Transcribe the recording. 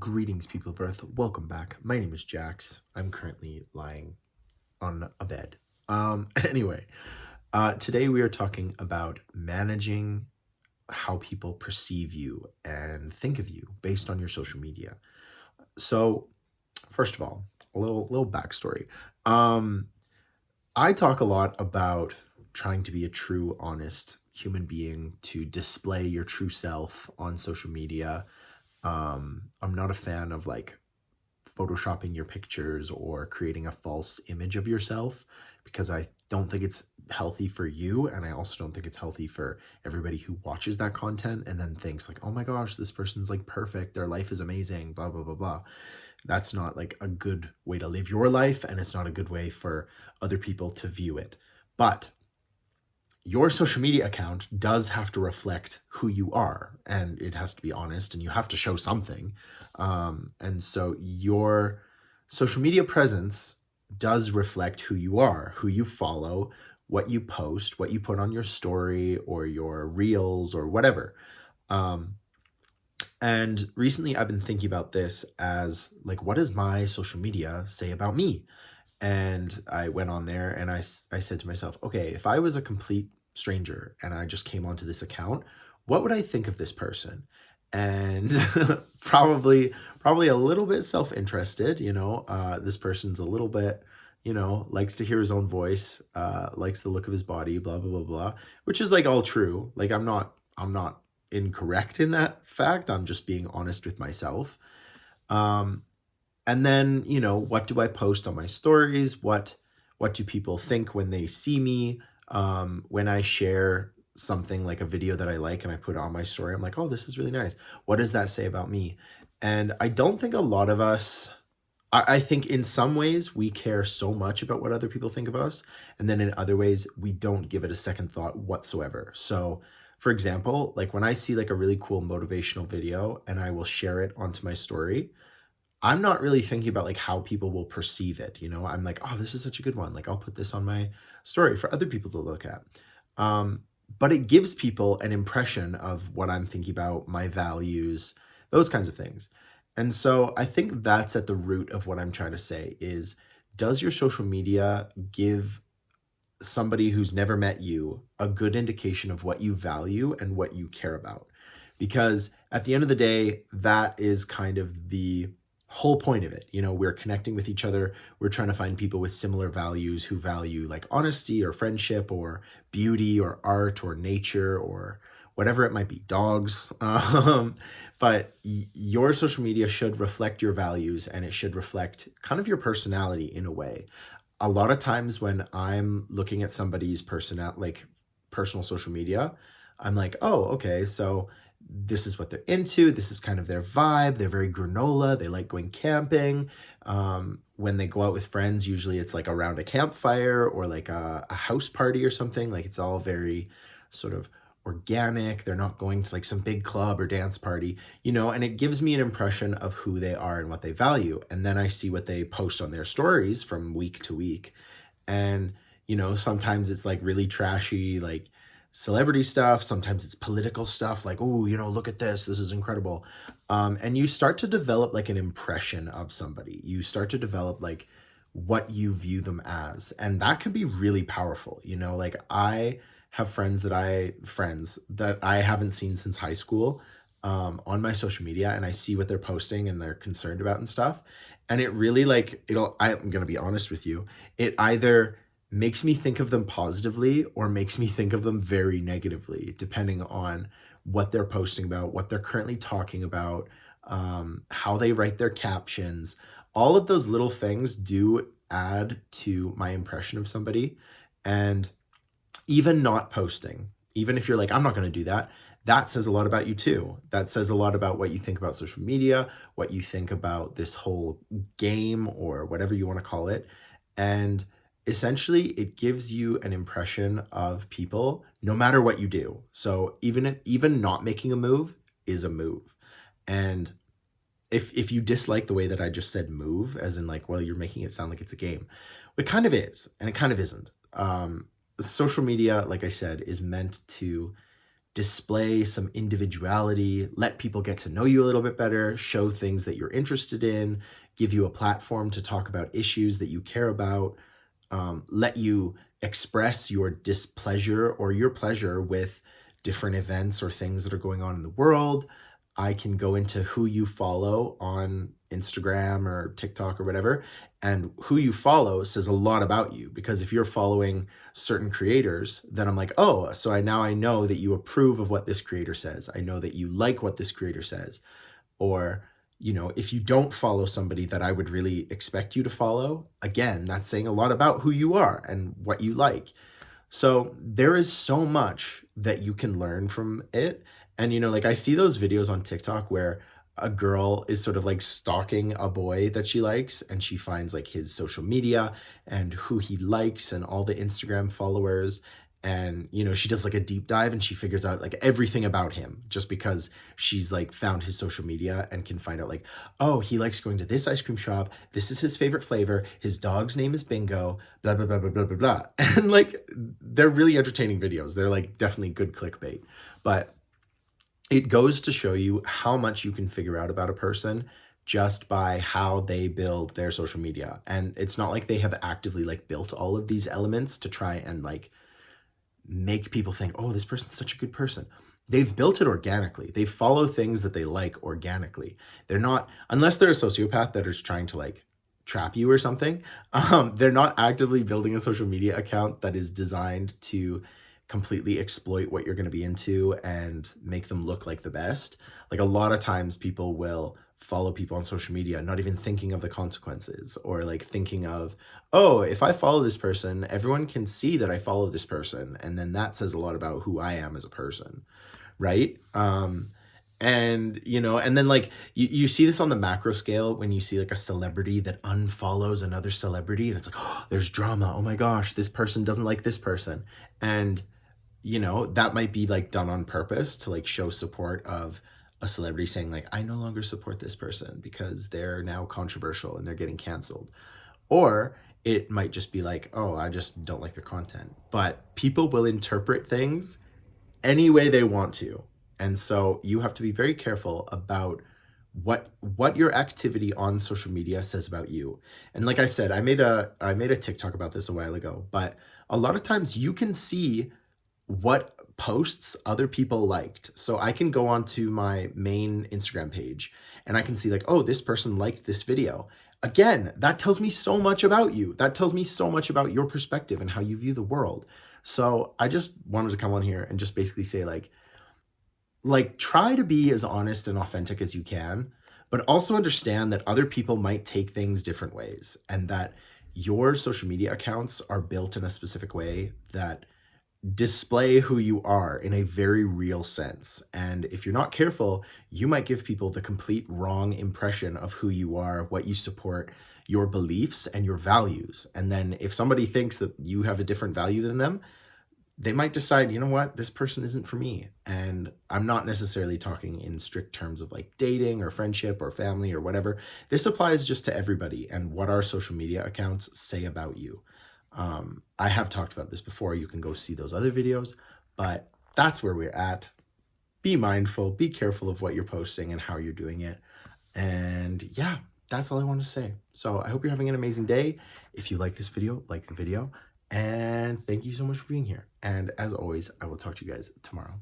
Greetings, people of Earth. Welcome back. My name is Jax. I'm currently lying on a bed. Anyway, today we are talking about managing how people perceive you and think of you based on your social media. So, first of all, a little backstory. Um, I talk a lot about trying to be a true, honest human being, to display your true self on social media. I'm not a fan of like photoshopping your pictures or creating a false image of yourself because I don't think it's healthy for you, and I also don't think it's healthy for everybody who watches that content and then thinks like, oh my gosh, this person's like perfect, their life is amazing, blah blah blah blah. That's not like a good way to live your life, and it's not a good way for other people to view it. But your social media account does have to reflect who you are, and it has to be honest, and you have to show something. And so your social media presence does reflect who you are, who you follow, what you post, what you put on your story or your reels or whatever. Um, and recently I've been thinking about this as like, what does my social media say about me? And I went on there and I said to myself, okay, if I was a complete stranger and I just came onto this account, what would I think of this person? And probably a little bit self-interested, this person's a little bit, likes to hear his own voice, likes the look of his body, blah, blah, blah, blah, which is like all true. Like I'm not incorrect in that fact. I'm just being honest with myself. Um, and then, what do I post on my stories? What do people think when they see me? When I share something like a video that I like and I put it on my story, I'm like, oh, this is really nice. What does that say about me? And I don't think a lot of us, I think in some ways we care so much about what other people think of us. And then in other ways, we don't give it a second thought whatsoever. So for example, like when I see like a really cool motivational video and I will share it onto my story, I'm not really thinking about like how people will perceive it. I'm like, oh, this is such a good one. Like I'll put this on my story for other people to look at. Um, but it gives people an impression of what I'm thinking about, my values, those kinds of things. And so I think that's at the root of what I'm trying to say is, does your social media give somebody who's never met you a good indication of what you value and what you care about? Because at the end of the day, that is kind of the whole point of it. We're connecting with each other. We're trying to find people with similar values who value like honesty or friendship or beauty or art or nature or whatever it might be, dogs. But your social media should reflect your values, and it should reflect kind of your personality in a way. A lot of times when I'm looking at somebody's personal social media, I'm like, oh, okay, so this is what they're into. This is kind of their vibe. They're very granola. They like going camping. When they go out with friends, usually it's like around a campfire or like a house party or something. Like it's all very sort of organic. They're not going to like some big club or dance party, and it gives me an impression of who they are and what they value. And then I see what they post on their stories from week to week. And, sometimes it's like really trashy, like celebrity stuff. Sometimes it's political stuff like, oh, look at this. This is incredible. And you start to develop like an impression of somebody. You start to develop like what you view them as. And that can be really powerful. Like I have friends that I haven't seen since high school, on my social media, and I see what they're posting and they're concerned about and stuff. And it really like, I'm going to be honest with you. It either makes me think of them positively or makes me think of them very negatively, depending on what they're posting about, what they're currently talking about, how they write their captions. All of those little things do add to my impression of somebody. And even not posting, even if you're like, I'm not going to do that, that says a lot about you too. That says a lot about what you think about social media, what you think about this whole game or whatever you want to call it. And essentially it gives you an impression of people no matter what you do. So even not making a move is a move. And if you dislike the way that I just said move, as in like, well, you're making it sound like it's a game, it kind of is, and it kind of isn't. Social media, like I said, is meant to display some individuality, let people get to know you a little bit better, show things that you're interested in, give you a platform to talk about issues that you care about, let you express your displeasure or your pleasure with different events or things that are going on in the world. I can go into who you follow on Instagram or TikTok or whatever, and who you follow says a lot about you, because if you're following certain creators, then I'm like, oh, so I know that you approve of what this creator says. I know that you like what this creator says. Or, if you don't follow somebody that I would really expect you to follow, again, that's saying a lot about who you are and what you like. So there is so much that you can learn from it. And, like I see those videos on TikTok where a girl is sort of like stalking a boy that she likes, and she finds like his social media and who he likes and all the Instagram followers. And, she does like a deep dive and she figures out like everything about him just because she's like found his social media and can find out like, oh, he likes going to this ice cream shop. This is his favorite flavor. His dog's name is Bingo, blah, blah, blah, blah, blah, blah, blah. And like, they're really entertaining videos. They're like definitely good clickbait, but it goes to show you how much you can figure out about a person just by how they build their social media. And it's not like they have actively like built all of these elements to try and like make people think, oh, this person's such a good person. They've built it organically. They follow things that they like organically. They're not, unless they're a sociopath that is trying to like trap you or something, they're not actively building a social media account that is designed to completely exploit what you're going to be into and make them look like the best. Like a lot of times people will follow people on social media, not even thinking of the consequences, or like thinking of, oh, if I follow this person, everyone can see that I follow this person. And then that says a lot about who I am as a person. Right. And then like you see this on the macro scale when you see like a celebrity that unfollows another celebrity, and it's like, oh, there's drama. Oh my gosh, this person doesn't like this person. And, that might be like done on purpose to like show support of a celebrity saying like, I no longer support this person because they're now controversial and they're getting canceled. Or it might just be like, oh, I just don't like their content. But people will interpret things any way they want to. And so you have to be very careful about what your activity on social media says about you. And like I said, I made a TikTok about this a while ago, but a lot of times you can see what posts other people liked. So I can go onto my main Instagram page and I can see like, oh, this person liked this video. Again, that tells me so much about you. That tells me so much about your perspective and how you view the world. So I just wanted to come on here and just basically say like try to be as honest and authentic as you can, but also understand that other people might take things different ways, and that your social media accounts are built in a specific way that display who you are in a very real sense. And if you're not careful, you might give people the complete wrong impression of who you are, what you support, your beliefs, and your values. And then if somebody thinks that you have a different value than them, they might decide, you know what, this person isn't for me. And I'm not necessarily talking in strict terms of like dating or friendship or family or whatever. This applies just to everybody and what our social media accounts say about you. I have talked about this before. You can go see those other videos, but that's where we're at. Be mindful, be careful of what you're posting and how you're doing it. And yeah, that's all I want to say. So I hope you're having an amazing day. If you like this video, like the video, and thank you so much for being here. And as always, I will talk to you guys tomorrow.